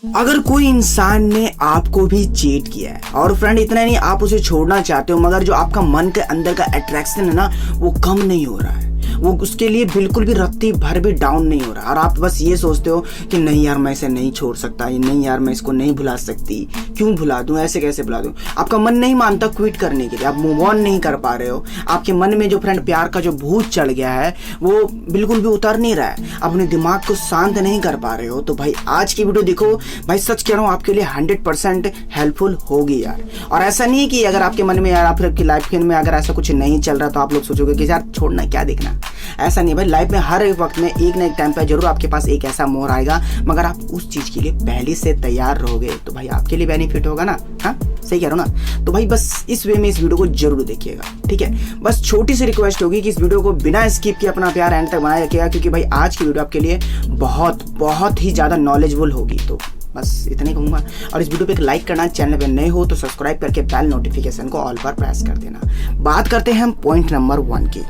अगर कोई इंसान ने आपको भी चीट किया है और फ्रेंड इतना नहीं आप उसे छोड़ना चाहते हो, मगर जो आपका मन के अंदर का अट्रैक्शन है ना वो कम नहीं हो रहा है, वो उसके लिए बिल्कुल भी रत्ती भर भी डाउन नहीं हो रहा, और आप बस ये सोचते हो कि नहीं यार मैं इसे नहीं छोड़ सकता, नहीं यार मैं इसको नहीं भुला सकती, क्यों भुला दूं, ऐसे कैसे भुला दूं। आपका मन नहीं मानता क्विट करने के लिए, आप मूव ऑन नहीं कर पा रहे हो, आपके मन में जो फ्रेंड प्यार का जो भूत चढ़ गया है वो बिल्कुल भी उतर नहीं रहा है, आप अपने दिमाग को शांत नहीं कर पा रहे हो। तो भाई आज की वीडियो देखो, भाई सच कह रहा हूँ आपके लिए 100% हेल्पफुल होगी यार। और ऐसा नहीं है कि अगर आपके मन में यार आपकी लाइफ में अगर ऐसा कुछ नहीं चल रहा तो आप लोग सोचोगे कि यार छोड़ना क्या देखना, ऐसा नहीं भाई। लाइफ में हर एक वक्त में एक ना एक टाइम पे जरूर आपके पास एक ऐसा मोड़ आएगा, मगर आप उस चीज के लिए पहले से तैयार रहोगे तो भाई आपके लिए बेनिफिट होगा ना। हाँ सही कह रहा हूँ ना। तो भाई बस इस वे में इस वीडियो को जरूर देखिएगा, ठीक है। बस छोटी सी रिक्वेस्ट होगी कि इस वीडियो को बिना स्किप किए अपना प्यार एंड तक बनाया रखिएगा, क्योंकि भाई आज की वीडियो आपके लिए बहुत ही ज्यादा नॉलेजेबल होगी। तो बस इतना ही कहूँगा, और इस वीडियो पे एक लाइक करना, चैनल पे नए हो तो सब्सक्राइब करके बेल नोटिफिकेशन को ऑल पर प्रेस कर देना। बात करते हैं हम पॉइंट नंबर 1 की।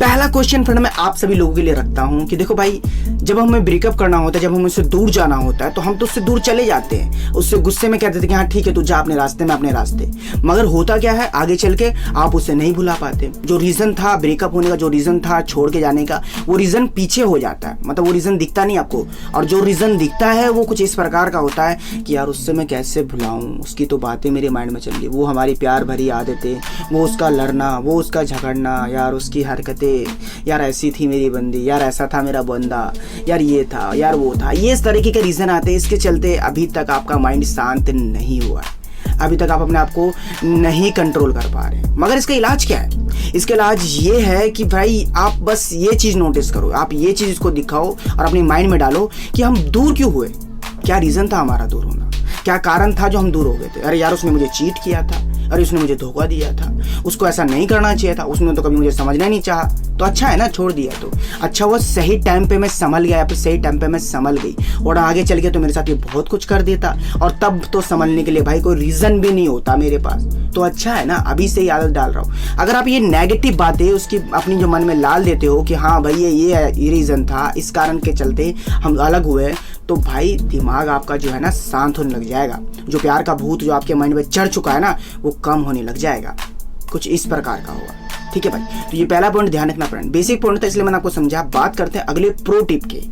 पहला क्वेश्चन फ्रेंड मैं आप सभी लोगों के लिए रखता हूं कि देखो भाई, जब हमें ब्रेकअप करना होता है, जब हमें उससे दूर जाना होता है तो हम तो उससे दूर चले जाते हैं, उससे गुस्से में कहते थे कि हाँ ठीक है तू जा अपने रास्ते में अपने रास्ते, मगर होता क्या है आगे चल के आप उसे नहीं भुला पाते। जो रीजन था ब्रेकअप होने का, जो रीजन था छोड़ के जाने का, वो रीजन पीछे हो जाता है, मतलब वो रीजन दिखता नहीं आपको, और जो रीजन दिखता है वो कुछ इस प्रकार का होता है कि यार उससे मैं कैसे भुलाऊं, उसकी तो बातें मेरे माइंड में चल रही, वो हमारी प्यार भरी आदतें, वो उसका लड़ना, वो उसका झगड़ना, यार उसकी हरकतें, यार ऐसी थी मेरी बंदी, यार ऐसा था मेरा बंदा, यार ये था, यार वो था, ये इस तरीके के रीजन आते हैं। इसके चलते अभी तक आपका माइंड शांत नहीं हुआ है, अभी तक आप अपने आप को नहीं कंट्रोल कर पा रहे हैं। मगर इसका इलाज क्या है? इसका इलाज ये है कि भाई आप बस ये चीज नोटिस करो, आप ये चीज इसको दिखाओ और अपने माइंड में डालो कि हम दूर क्यों हुए, क्या रीजन था हमारा दूर होना, क्या कारण था जो हम दूर हो गए थे। अरे यार उसने मुझे चीट किया था, अरे उसने मुझे धोखा दिया था, उसको ऐसा नहीं करना चाहिए था, उसने तो कभी मुझे समझना नहीं चाहा, तो अच्छा है ना छोड़ दिया। तो अच्छा वो सही टाइम पे मैं संभल गया, या फिर सही टाइम पे मैं संभल गई, और आगे चल के तो मेरे साथ ये बहुत कुछ कर देता, और तब तो संभलने के लिए भाई कोई रीजन भी नहीं होता मेरे पास, तो अच्छा है ना अभी से ही आदत डाल रहा हूँ। अगर आप ये नेगेटिव बातें उसकी अपनी जो मन में डाल देते हो कि हाँ भाई ये रीजन था, इस कारण के चलते हम अलग हुए, तो भाई दिमाग आपका जो है ना शांत होने लग जाएगा, जो प्यार का भूत जो आपके माइंड में चढ़ चुका है ना वो कम होने लग जाएगा, कुछ इस प्रकार का होगा, ठीक है भाई। तो ये पहला पॉइंट ध्यान रखना फ्रेंड, बेसिक पॉइंट था इसलिए मैंने आपको समझा। बात करते हैं अगले प्रो टिप की।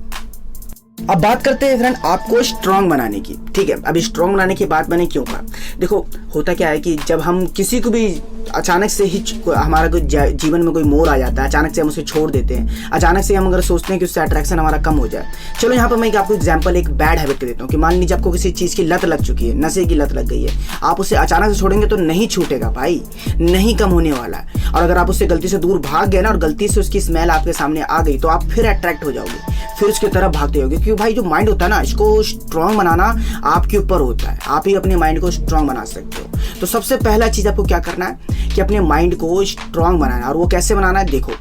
अब बात करते हैं फ्रेंड आपको स्ट्रांग बनाने की, ठीक है। अब स्ट्रांग बनाने की बात मैंने क्यों कहा, देखो होता क्या है कि जब हम किसी को भी अचानक से ही हमारा कोई जीवन में कोई मोड़ आ जाता है, अचानक से हम उसे छोड़ देते हैं, अचानक से हम अगर सोचते हैं कि उससे अट्रैक्शन हमारा कम हो जाए। चलो यहाँ पर मैं आपको एग्जांपल एक बैड हैबिट का देता हूँ कि मान लीजिए आपको किसी चीज़ की लत लग चुकी है, नशे की लत लग गई है, आप उसे अचानक से छोड़ेंगे तो नहीं छूटेगा भाई, नहीं कम होने वाला है। और अगर आप उससे गलती से दूर भाग गए ना और गलती से उसकी स्मेल आपके सामने आ गई तो आप फिर अट्रैक्ट हो जाओगे, फिर उसकी तरफ भागते होगे, क्योंकि भाई जो माइंड होता है ना इसको स्ट्रांग बनाना आपके ऊपर होता है, आप ही अपने माइंड को स्ट्रांग बना सकते हो। तो सबसे पहला चीज आपको क्या करना है कि अपने माइंड को स्ट्रांग बनाना है, और वो कैसे बनाना है देखो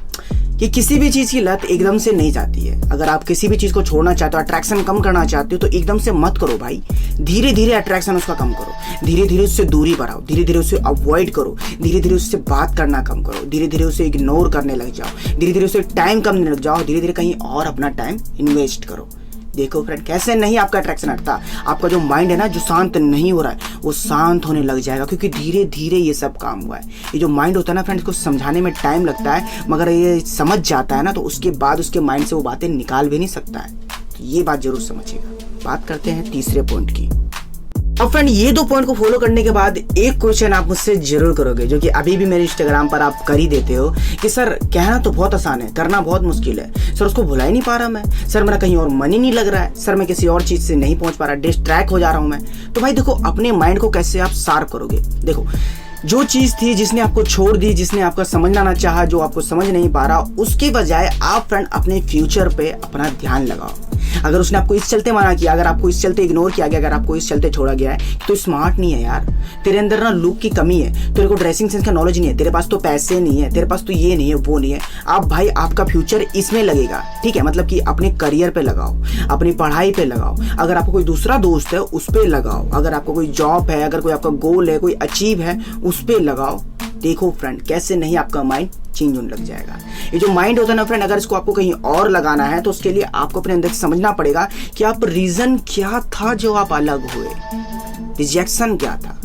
कि किसी भी चीज की लत एकदम से नहीं जाती है। अगर आप किसी भी चीज को छोड़ना चाहते हो, अट्रैक्शन कम करना चाहते हो, तो एकदम से मत करो भाई, धीरे धीरे अट्रैक्शन उसका कम करो, धीरे धीरे उससे दूरी बढ़ाओ, धीरे धीरे उसे अवॉइड करो, धीरे धीरे उससे बात करना कम करो, धीरे धीरे उसे इग्नोर करने लग जाओ, धीरे धीरे उसे टाइम कम देने लग जाओ, धीरे धीरे कहीं और अपना टाइम इन्वेस्ट करो। देखो फ्रेंड कैसे नहीं आपका अट्रैक्शन हटता, आपका जो माइंड है ना जो शांत नहीं हो रहा है वो शांत होने लग जाएगा, क्योंकि धीरे धीरे ये सब काम हुआ है। ये जो माइंड होता है ना फ्रेंड, इसको समझाने में टाइम लगता है, मगर ये समझ जाता है ना तो उसके बाद उसके माइंड से वो बातें निकाल भी नहीं सकता है। तो ये बात जरूर समझिएगा। बात करते हैं तीसरे पॉइंट की। अब फ्रेंड ये 2 पॉइंट को फॉलो करने के बाद एक क्वेश्चन आप मुझसे जरूर करोगे, जो कि अभी भी मेरे इंस्टाग्राम पर आप कर ही देते हो कि सर कहना तो बहुत आसान है, करना बहुत मुश्किल है, सर उसको भुला ही नहीं पा रहा मैं, सर मेरा कहीं और मन ही नहीं लग रहा है, सर मैं किसी और चीज से नहीं पहुंच पा रहा, डिस्ट्रैक्ट हो जा रहा हूं मैं। तो भाई देखो अपने माइंड को कैसे आप शार्प करोगे। देखो जो चीज थी जिसने आपको छोड़ दी, जिसने आपका समझना ना चाहा, जो आपको समझ नहीं पा रहा, उसके बजाय आप फ्रेंड अपने फ्यूचर पे अपना ध्यान लगाओ। अगर उसने आपको इस चलते मना किया, अगर आपको इस चलते इग्नोर किया गया, अगर आपको इस चलते छोड़ा गया है तो स्मार्ट नहीं है यार, तेरे अंदर ना लुक की कमी है, तेरे को ड्रेसिंग सेंस का नॉलेज नहीं है, तेरे पास तो पैसे नहीं है, तेरे पास तो ये नहीं है वो नहीं है। आप भाई आपका फ्यूचर इसमें लगेगा, ठीक है, मतलब कि अपने करियर पे लगाओ, अपनी पढ़ाई पे लगाओ, अगर आपको कोई दूसरा दोस्त है उस पे लगाओ, अगर आपको कोई जॉब है, अगर कोई आपका गोल है, कोई अचीव है उस पे लगाओ, देखो फ्रेंड कैसे नहीं आपका माइंड चेंज होने लग जाएगा। ये जो माइंड होता है ना फ्रेंड, अगर इसको आपको कहीं और लगाना है तो उसके लिए आपको अपने अंदर समझना पड़ेगा कि आप रीजन क्या था जो आप अलग हुए, रिजेक्शन क्या था।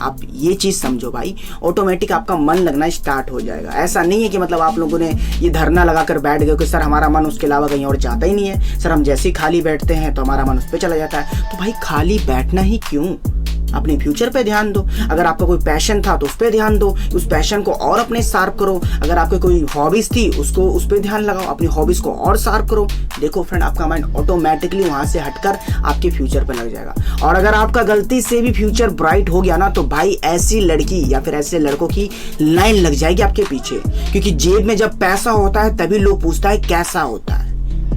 आप ये चीज समझो भाई, ऑटोमेटिक आपका मन लगना स्टार्ट हो जाएगा। ऐसा नहीं है कि मतलब आप लोगों ने ये धरना लगाकर बैठ गए कि सर हमारा मन उसके अलावा कहीं और जाता ही नहीं है, सर हम जैसे ही खाली बैठते हैं तो हमारा मन उस पर चला जाता है। तो भाई खाली बैठना ही क्यों, अपने फ्यूचर पे ध्यान दो। अगर आपका कोई पैशन था तो उस पर ध्यान दो, उस पैशन को और अपने शार्प करो। अगर आपके कोई हॉबीज थी उसको उस पर ध्यान लगाओ, अपनी हॉबीज को और शार्प करो। देखो फ्रेंड आपका माइंड ऑटोमेटिकली वहां से हटकर आपके फ्यूचर पे लग जाएगा। और अगर आपका गलती से भी फ्यूचर ब्राइट हो गया ना तो भाई ऐसी लड़की या फिर ऐसे लड़कों की लाइन लग जाएगी आपके पीछे, क्योंकि जेब में जब पैसा होता है तभी लोग पूछता है कैसा होता है।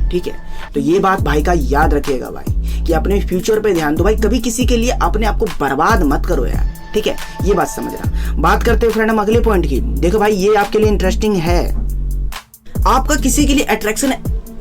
ठीक है, तो ये बात भाई का याद रखिएगा भाई कि अपने फ्यूचर पे ध्यान दो भाई, कभी किसी के लिए अपने आप को बर्बाद मत करो यार। ठीक है, ये बात समझना। बात करते हैं फ्रेंड हम अगले पॉइंट की। देखो भाई ये आपके लिए इंटरेस्टिंग है, आपका किसी के लिए अट्रैक्शन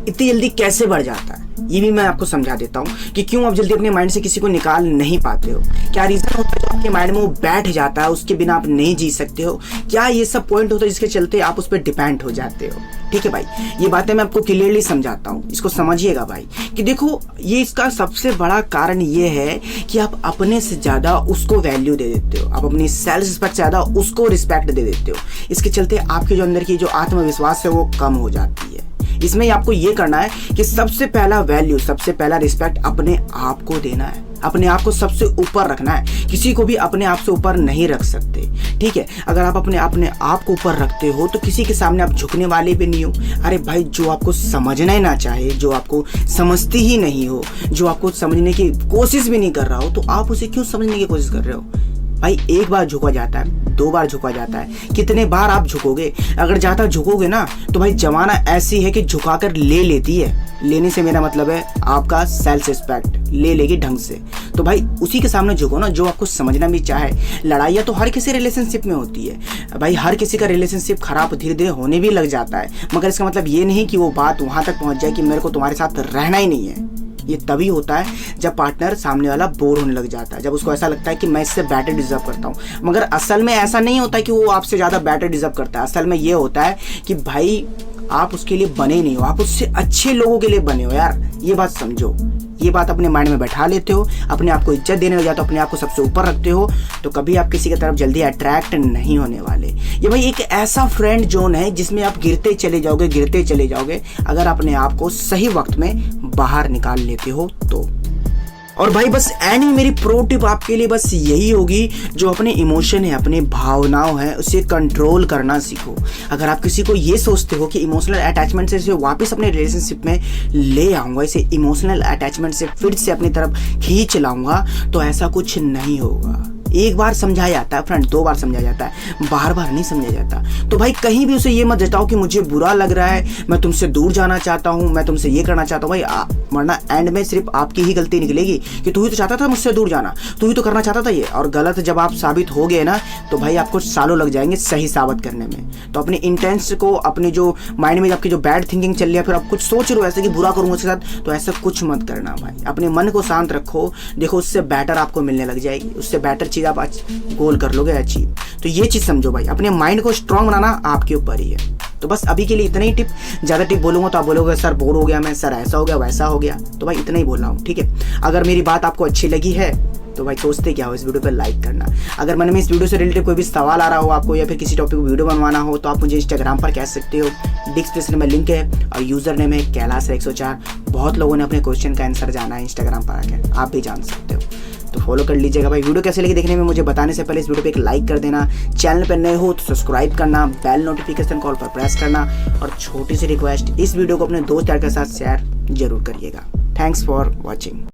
इतनी जल्दी कैसे बढ़ जाता है, ये भी मैं आपको समझा देता हूँ कि क्यों आप जल्दी अपने माइंड से किसी को निकाल नहीं पाते हो। क्या रीजन होता है जो आपके माइंड में वो बैठ जाता है, उसके बिना आप नहीं जी सकते हो। क्या ये सब पॉइंट होता है जिसके चलते आप उस पर डिपेंड हो जाते हो। ठीक है भाई, ये बातें मैं आपको क्लियरली समझाता हूँ, इसको समझिएगा भाई कि देखो ये इसका सबसे बड़ा कारण ये है कि आप अपने से ज्यादा उसको वैल्यू दे देते हो, आप अपनी सेल्फ रिस्पेक्ट से ज्यादा उसको रिस्पेक्ट दे देते हो। इसके चलते आपके जो अंदर की जो आत्मविश्वास है वो कम हो जाती है। इसमें आपको ये करना है कि सबसे पहला वैल्यू, सबसे पहला रिस्पेक्ट अपने आप को देना है, अपने आप को सबसे ऊपर रखना है। किसी को भी अपने आप से ऊपर नहीं रख सकते। ठीक है, अगर आप अपने आप को ऊपर रखते हो तो किसी के सामने आप झुकने वाले भी नहीं हो। अरे भाई जो आपको समझना ही ना चाहे, जो आपको समझती ही नहीं हो, जो आपको समझने की कोशिश भी नहीं कर रहा हो, तो आप उसे क्यों समझने की कोशिश कर रहे हो। भाई एक बार झुका जाता है, 2 बार झुका जाता है, कितने बार आप झुकोगे। अगर ज्यादा झुकोगे ना तो भाई जमाना ऐसी है कि झुकाकर ले लेती है। लेने से मेरा मतलब है आपका सेल्फ रिस्पेक्ट ले लेगी ढंग से। तो भाई उसी के सामने झुको ना जो आपको समझना भी चाहे। लड़ाइयाँ तो हर किसी रिलेशनशिप में होती है भाई, हर किसी का रिलेशनशिप खराब धीरे धीरे होने भी लग जाता है, मगर इसका मतलब ये नहीं कि वो बात वहां तक पहुंच जाए कि मेरे को तुम्हारे साथ रहना ही नहीं है। ये तभी होता है जब पार्टनर सामने वाला बोर होने लग जाता है, जब उसको ऐसा लगता है कि मैं इससे बेटर डिजर्व करता हूँ। मगर असल में ऐसा नहीं होता कि वो आपसे ज़्यादा बेटर डिजर्व करता है। असल में ये होता है कि भाई आप उसके लिए बने नहीं हो, आप उससे अच्छे लोगों के लिए बने हो यार। ये बात समझो, ये बात अपने माइंड में बैठा लेते हो, अपने आप को इज्जत देने लग जाते हो, अपने आप को सबसे ऊपर रखते हो, तो कभी आप किसी की तरफ जल्दी अट्रैक्ट नहीं होने वाले। ये भाई एक ऐसा फ्रेंड जोन है जिसमें आप गिरते चले जाओगे, गिरते चले जाओगे, अगर अपने आप को सही वक्त में बाहर निकाल लेते हो तो। और भाई बस एनी मेरी प्रो टिप आपके लिए बस यही होगी, जो अपने इमोशन है, अपने भावनाओं है, उसे कंट्रोल करना सीखो। अगर आप किसी को ये सोचते हो कि इमोशनल अटैचमेंट से इसे वापस अपने रिलेशनशिप में ले आऊँगा, इसे इमोशनल अटैचमेंट से फिर से अपनी तरफ खींच लाऊंगा, तो ऐसा कुछ नहीं होगा। एक बार समझाया जाता है फ्रेंड, 2 बार समझाया जाता है, बार बार नहीं समझा जाता। तो भाई कहीं भी उसे ये मत जताओ कि मुझे बुरा लग रहा है, मैं तुमसे दूर जाना चाहता हूँ, मैं तुमसे ये करना चाहता हूँ। भाई वरना एंड में सिर्फ आपकी ही गलती निकलेगी कि तू ही तो चाहता था मुझसे दूर जाना, तू ही तो करना चाहता था ये। और गलत जब आप साबित हो गए ना तो भाई आपको सालों लग जाएंगे सही साबित करने में। तो अपने इंटेंस को, अपने जो माइंड में आपकी जो बैड थिंकिंग चल रही है, फिर आप कुछ सोच रहे हो ऐसे कि बुरा करूँगा उसके साथ, तो ऐसा कुछ मत करना भाई। अपने मन को शांत रखो, देखो उससे बेटर आपको मिलने लग जाएगी, उससे बेटर चीज़ आप गोल कर लोगे अचीव। तो ये चीज समझो भाई, अपने माइंड को स्ट्रांग बनाना आपके ऊपर ही है। तो बस अभी के लिए इतना ही टिप, ज्यादा टिप बोलूंगा तो आप बोलोगे सर बोर हो गया मैं, सर ऐसा हो गया वैसा हो गया। तो भाई इतना ही बोल रहा हूँ, ठीक है। अगर मेरी बात आपको अच्छी लगी है तो भाई सोचते क्या हो, इस वीडियो पर लाइक करना। अगर मन में इस वीडियो से रिलेटेड कोई भी सवाल आ रहा हो आपको, या फिर किसी टॉपिक पर वीडियो बनवाना हो, तो आप मुझे इंस्टाग्राम पर कह सकते हो, डिस्क्रिप्शन में लिंक है, और यूजर नेम है कैलाश 104। बहुत लोगों ने अपने क्वेश्चन का आंसर जाना है इंस्टाग्राम पर आकर, आप भी जान सकते हो, तो फॉलो कर लीजिएगा भाई। वीडियो कैसे लगी देखने में मुझे बताने से पहले इस वीडियो पे एक लाइक कर देना, चैनल पर नए हो तो सब्सक्राइब करना, बेल नोटिफिकेशन कॉल पर प्रेस करना, और छोटी सी रिक्वेस्ट, इस वीडियो को अपने दोस्त यार के साथ शेयर जरूर करिएगा। Thanks for watching.